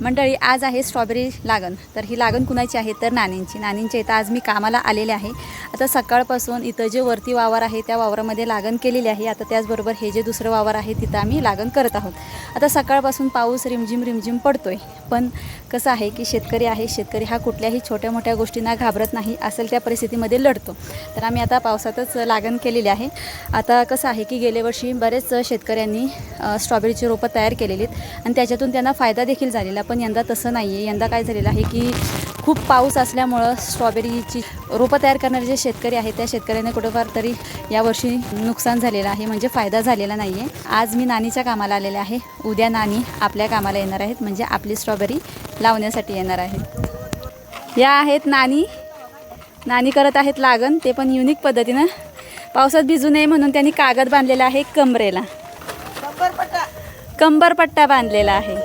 मंडळी, आज आहे स्ट्रॉबेरी लागण. तर ही लागण कुणाची आहे तर नानींची इथं आज मी कामाला आलेले आहे. आता सकाळपासून इथं जे वरती वावर आहे त्या वावरामध्ये लागण केलेली आहे. आता त्याचबरोबर हे जे दुसरं वावर आहे तिथं आम्ही लागण करत आहोत. आता सकाळपासून पाऊस रिमझिम पडतोय, पण कसं आहे की शेतकरी हा कुठल्याही छोट्या मोठ्या गोष्टींना घाबरत नाही, असेल त्या परिस्थितीमध्ये लढतो. तर आम्ही आता पावसातच लागण केलेली आहे. आता कसं आहे की गेल्या वर्षी बरेच शेतकऱ्यांनी स्ट्रॉबेरीची रोपं तयार केलेली आहेत आणि त्याच्यातून त्यांना फायदा देखील झालेला. पण यंदा तसं नाही आहे. यंदा काय झालेलं आहे की खूप पाऊस असल्यामुळं स्ट्रॉबेरीची रोपं तयार करणारे जे शेतकरी आहेत त्या शेतकऱ्यांना कुठेफार तरी यावर्षी नुकसान झालेलं आहे, म्हणजे फायदा झालेला नाही आहे. आज मी नानीच्या कामाला आलेले आहे. उद्या नानी आपल्या कामाला येणार आहेत, म्हणजे आपली स्ट्रॉबेरी लावण्यासाठी येणार आहेत. या आहेत नानी करत आहेत लागण, ते पण युनिक पद्धतीनं. पावसात भिजू नये म्हणून त्यांनी कागद बांधलेला आहे कमरेला, कंबरपट्टा बांधलेला आहे.